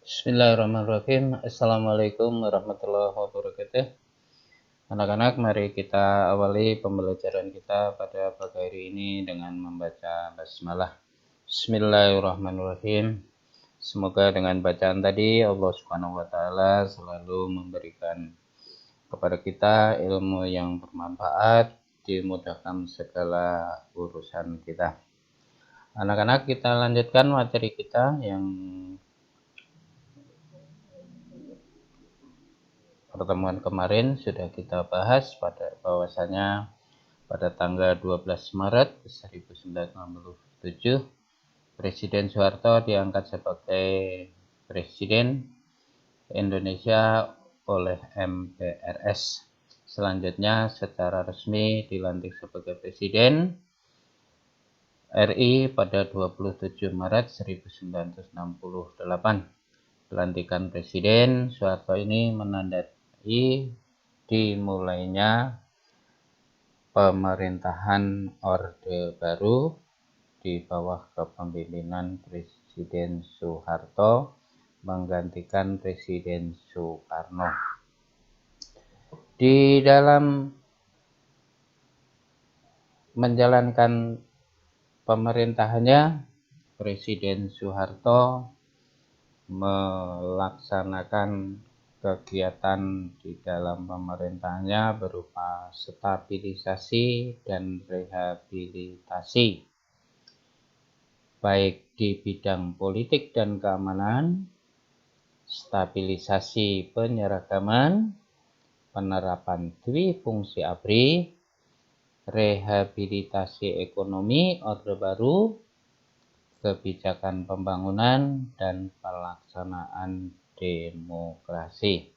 Bismillahirrahmanirrahim. Assalamualaikum warahmatullahi wabarakatuh. Anak-anak, mari kita awali pembelajaran kita pada pagi hari ini dengan membaca basmalah. Bismillahirrahmanirrahim. Semoga dengan bacaan tadi Allah Subhanahu wa taala selalu memberikan kepada kita ilmu yang bermanfaat, dimudahkan segala urusan kita. Anak-anak, kita lanjutkan materi kita yang pertemuan kemarin sudah kita bahas pada bahwasanya pada tanggal 12 Maret 1967 Presiden Soeharto diangkat sebagai Presiden Indonesia oleh MPRS. Selanjutnya secara resmi dilantik sebagai Presiden RI pada 27 Maret 1968. Pelantikan Presiden Soeharto ini menandai dimulainya pemerintahan Orde Baru di bawah kepemimpinan Presiden Soeharto menggantikan Presiden Soekarno. Di dalam menjalankan pemerintahannya, Presiden Soeharto melaksanakan kegiatan di dalam pemerintahannya berupa stabilisasi dan rehabilitasi, baik di bidang politik dan keamanan, stabilisasi penyeragaman, penerapan dwifungsi ABRI, rehabilitasi ekonomi Orde Baru, kebijakan pembangunan, dan pelaksanaan demokrasi.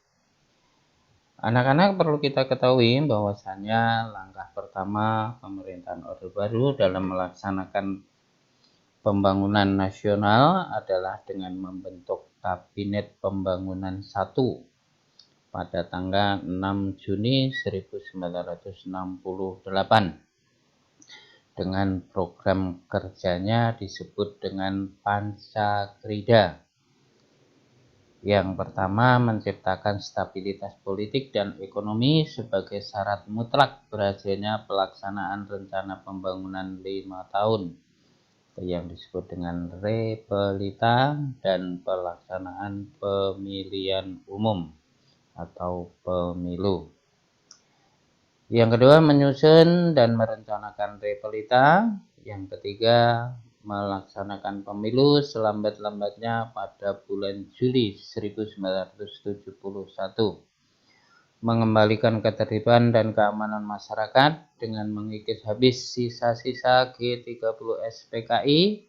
Anak-anak, perlu kita ketahui bahwasannya langkah pertama pemerintahan Orde Baru dalam melaksanakan pembangunan nasional adalah dengan membentuk Kabinet Pembangunan 1 pada tanggal 6 Juni 1968. Dengan program kerjanya disebut dengan Pancakrida. Yang pertama, menciptakan stabilitas politik dan ekonomi sebagai syarat mutlak berhasilnya pelaksanaan rencana pembangunan 5 tahun yang disebut dengan Repelita dan pelaksanaan pemilihan umum atau pemilu. Yang kedua, menyusun dan merencanakan Repelita. Yang ketiga, melaksanakan pemilu selambat-lambatnya pada bulan Juli 1971. Mengembalikan ketertiban dan keamanan masyarakat dengan mengikis habis sisa-sisa G30 SPKI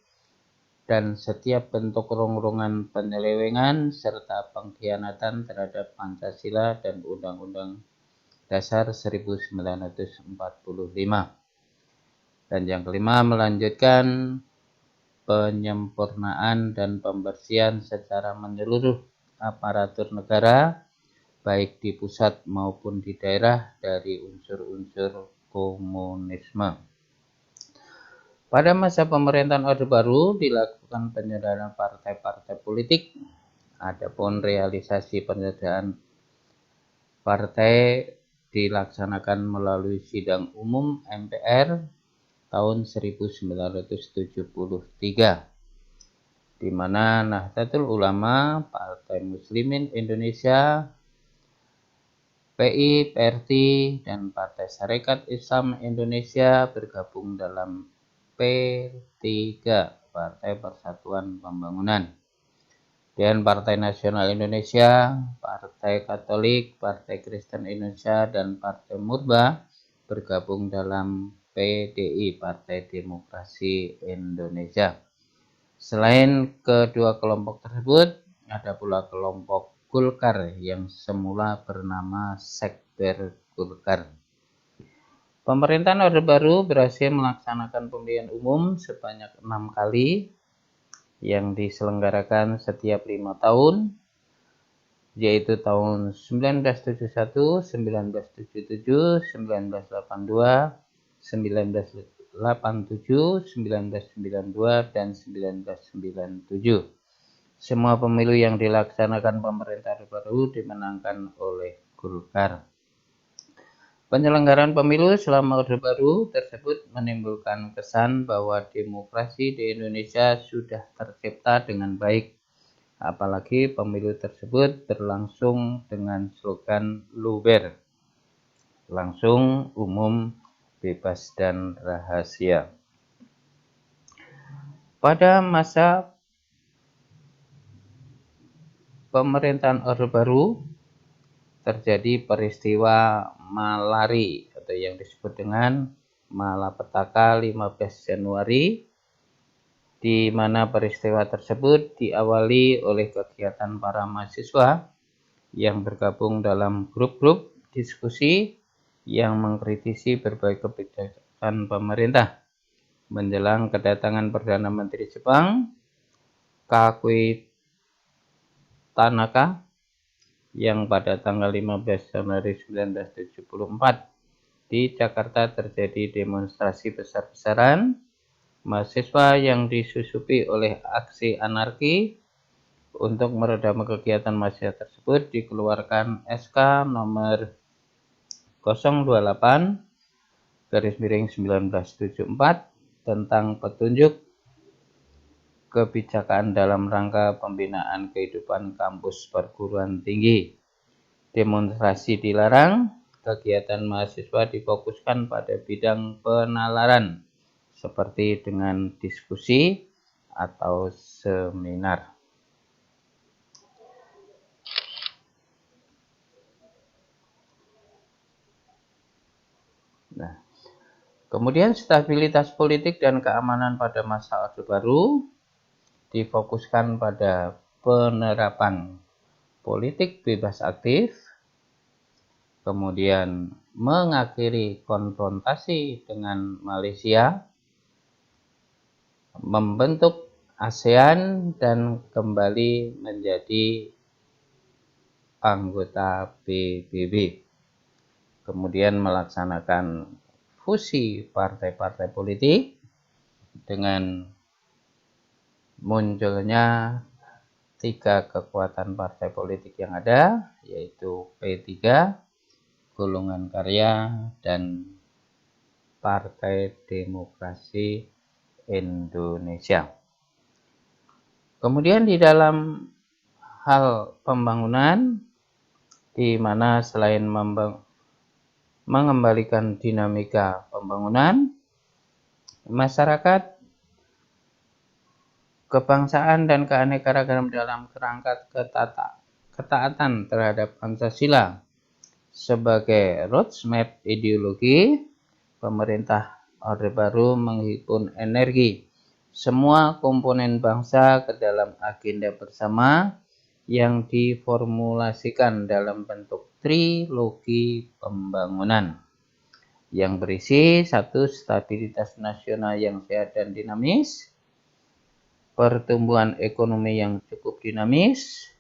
dan setiap bentuk rongrongan penyelewengan serta pengkhianatan terhadap Pancasila dan Undang-Undang Dasar 1945. Dan yang kelima, melanjutkan penyempurnaan dan pembersihan secara menyeluruh aparatur negara, baik di pusat maupun di daerah, dari unsur-unsur komunisme. Pada masa pemerintahan Orde Baru dilakukan penyederhanaan partai-partai politik. Adapun realisasi penyederhanaan partai dilaksanakan melalui sidang umum MPR tahun 1973, di mana Nahdlatul Ulama, Partai Muslimin Indonesia, PI, PRT, dan Partai Sarekat Islam Indonesia bergabung dalam P3, Partai Persatuan Pembangunan. Dan Partai Nasional Indonesia, Partai Katolik, Partai Kristen Indonesia, dan Partai Murba bergabung dalam PDI, Partai Demokrasi Indonesia. Selain kedua kelompok tersebut, ada pula kelompok Golkar yang semula bernama Sekber Golkar. Pemerintahan Orde Baru berhasil melaksanakan pemilihan umum sebanyak 6 kali yang diselenggarakan setiap 5 tahun, yaitu tahun 1971, 1977, 1982, 1987, 1992, dan 1997. Semua pemilu yang dilaksanakan pemerintah Orde Baru dimenangkan oleh Golkar. Penyelenggaraan pemilu selama Orde Baru tersebut menimbulkan kesan bahwa demokrasi di Indonesia sudah tercipta dengan baik. Apalagi pemilu tersebut berlangsung dengan slogan luber, langsung, umum, bebas, dan rahasia. Pada masa pemerintahan Orde Baru terjadi peristiwa Malari atau yang disebut dengan Malapetaka 15 Januari, di mana peristiwa tersebut diawali oleh kegiatan para mahasiswa yang bergabung dalam grup-grup diskusi yang mengkritisi berbagai kebijakan pemerintah menjelang kedatangan Perdana Menteri Jepang Kakui Tanaka yang pada tanggal 15 Januari 1974 di Jakarta terjadi demonstrasi besar-besaran mahasiswa yang disusupi oleh aksi anarki. Untuk meredam kegiatan mahasiswa tersebut dikeluarkan SK nomor 028/1974 tentang petunjuk kebijakan dalam rangka pembinaan kehidupan kampus perguruan tinggi. Demonstrasi dilarang, kegiatan mahasiswa difokuskan pada bidang penalaran, seperti dengan diskusi atau seminar. Nah, kemudian stabilitas politik dan keamanan pada masa Orde Baru difokuskan pada penerapan politik bebas aktif, kemudian mengakhiri konfrontasi dengan Malaysia, membentuk ASEAN dan kembali menjadi anggota PBB. Kemudian melaksanakan fusi partai-partai politik dengan munculnya 3 kekuatan partai politik yang ada, yaitu P3, Golongan Karya, dan Partai Demokrasi Indonesia. Kemudian di dalam hal pembangunan, di mana selain mengembalikan dinamika pembangunan, masyarakat, kebangsaan, dan keanekaragaman dalam kerangka ketaatan terhadap Pancasila sebagai roadmap ideologi, pemerintah Orde Baru menghimpun energi semua komponen bangsa ke dalam agenda bersama yang diformulasikan dalam bentuk trilogi pembangunan yang berisi 1. Stabilitas nasional yang sehat dan dinamis, pertumbuhan ekonomi yang cukup dinamis,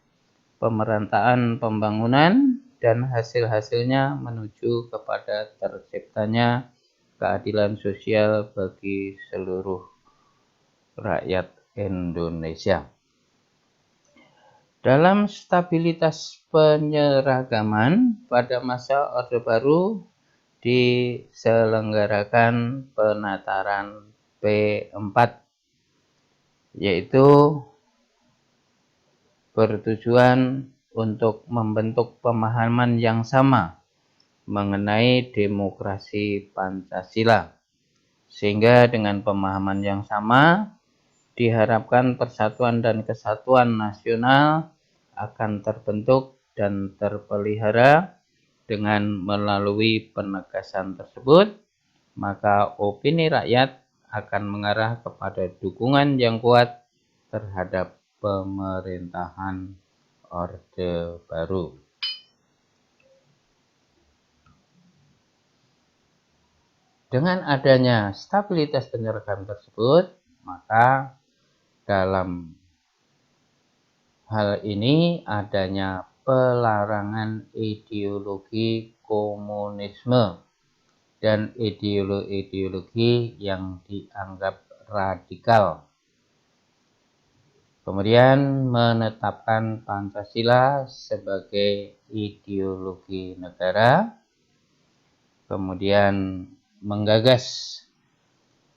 pemerataan pembangunan, dan hasil-hasilnya menuju kepada terciptanya keadilan sosial bagi seluruh rakyat Indonesia. Dalam stabilitas penyeragaman, pada masa Orde Baru diselenggarakan penataran P4, yaitu bertujuan untuk membentuk pemahaman yang sama mengenai demokrasi Pancasila, sehingga dengan pemahaman yang sama diharapkan persatuan dan kesatuan nasional akan terbentuk dan terpelihara. Dengan melalui penegasan tersebut, maka opini rakyat akan mengarah kepada dukungan yang kuat terhadap pemerintahan Orde Baru. Dengan adanya stabilitas penyeragaman tersebut, maka dalam hal ini adanya pelarangan ideologi komunisme dan ideologi yang dianggap radikal. Kemudian menetapkan Pancasila sebagai ideologi negara. Kemudian menggagas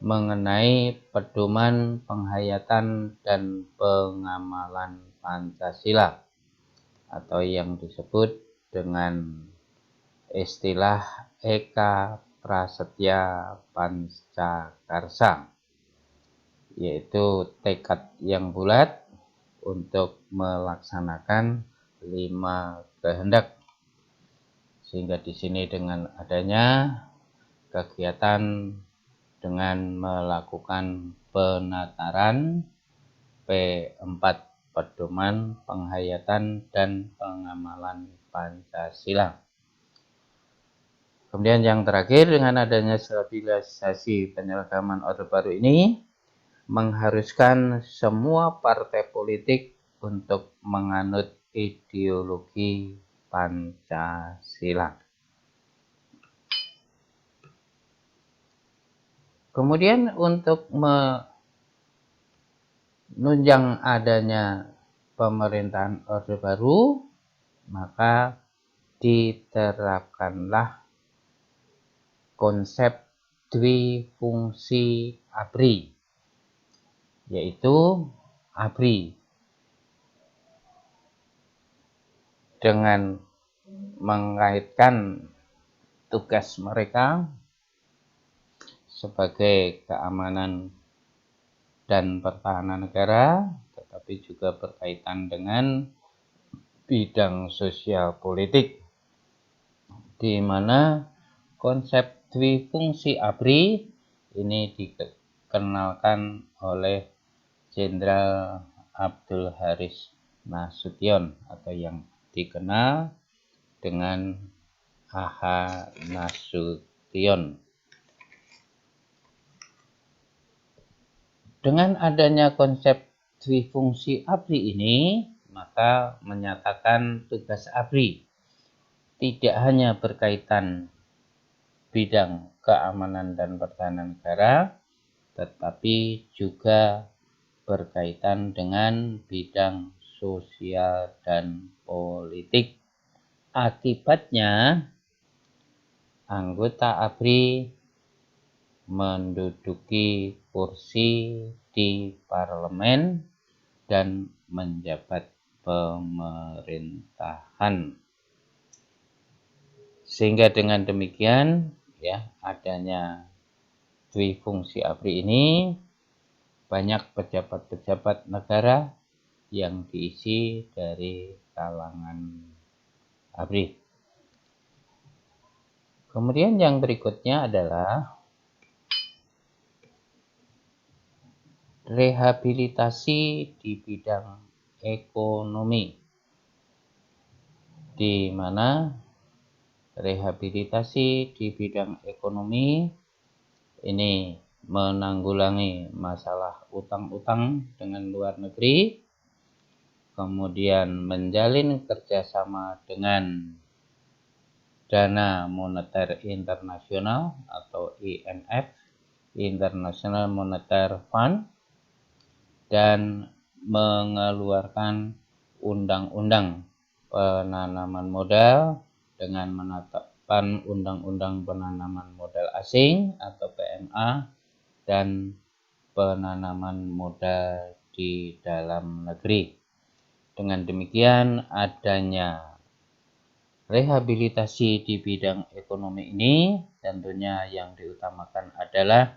mengenai pedoman penghayatan dan pengamalan Pancasila atau yang disebut dengan istilah Eka Prasetya Pancakarsa, yaitu tekad yang bulat untuk melaksanakan 5 kehendak. Sehingga di sini dengan adanya kegiatan dengan melakukan penataran P4 pedoman penghayatan dan pengamalan Pancasila. Kemudian yang terakhir, dengan adanya stabilisasi penyeragaman Orde Baru ini mengharuskan semua partai politik untuk menganut ideologi Pancasila. Kemudian untuk menunjang adanya pemerintahan Orde Baru, maka diterapkanlah konsep dwifungsi ABRI, yaitu ABRI dengan mengaitkan tugas mereka sebagai keamanan dan pertahanan negara, tetapi juga berkaitan dengan bidang sosial politik, di mana konsep dwifungsi ABRI ini dikenalkan oleh Jenderal Abdul Haris Nasution atau yang dikenal dengan AH Nasution. Dengan adanya konsep dwifungsi ABRI ini, maka menyatakan tugas ABRI tidak hanya berkaitan bidang keamanan dan pertahanan negara, tetapi juga berkaitan dengan bidang sosial dan politik. Akibatnya, anggota ABRI menduduki kursi di parlemen dan menjabat pemerintahan. Sehingga dengan demikian, ya, adanya dwifungsi ABRI ini, banyak pejabat-pejabat negara yang diisi dari kalangan ABRI. Kemudian yang berikutnya adalah rehabilitasi di bidang ekonomi, di mana rehabilitasi di bidang ekonomi ini menanggulangi masalah utang-utang dengan luar negeri, kemudian menjalin kerjasama dengan Dana Moneter Internasional atau IMF, International Monetary Fund, dan mengeluarkan undang-undang penanaman modal dengan menetapkan undang-undang penanaman modal asing atau PMA dan penanaman modal di dalam negeri. Dengan demikian, adanya rehabilitasi di bidang ekonomi ini tentunya yang diutamakan adalah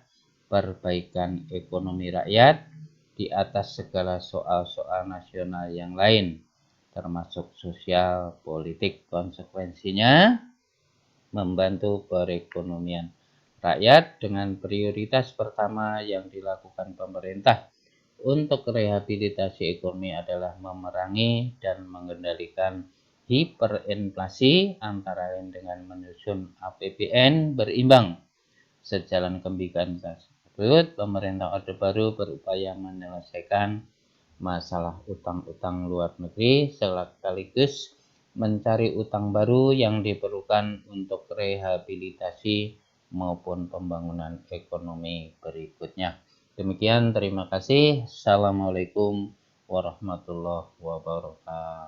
perbaikan ekonomi rakyat di atas segala soal-soal nasional yang lain, termasuk sosial, politik. Konsekuensinya membantu perekonomian rakyat dengan prioritas pertama yang dilakukan pemerintah untuk rehabilitasi ekonomi adalah memerangi dan mengendalikan hiperinflasi, antara lain dengan menyusun APBN berimbang. Sejalan kebijakan tersebut, pemerintah Orde Baru berupaya menyelesaikan masalah utang-utang luar negeri sekaligus mencari utang baru yang diperlukan untuk rehabilitasi maupun pembangunan ekonomi berikutnya. Demikian, terima kasih. Assalamualaikum warahmatullahi wabarakatuh.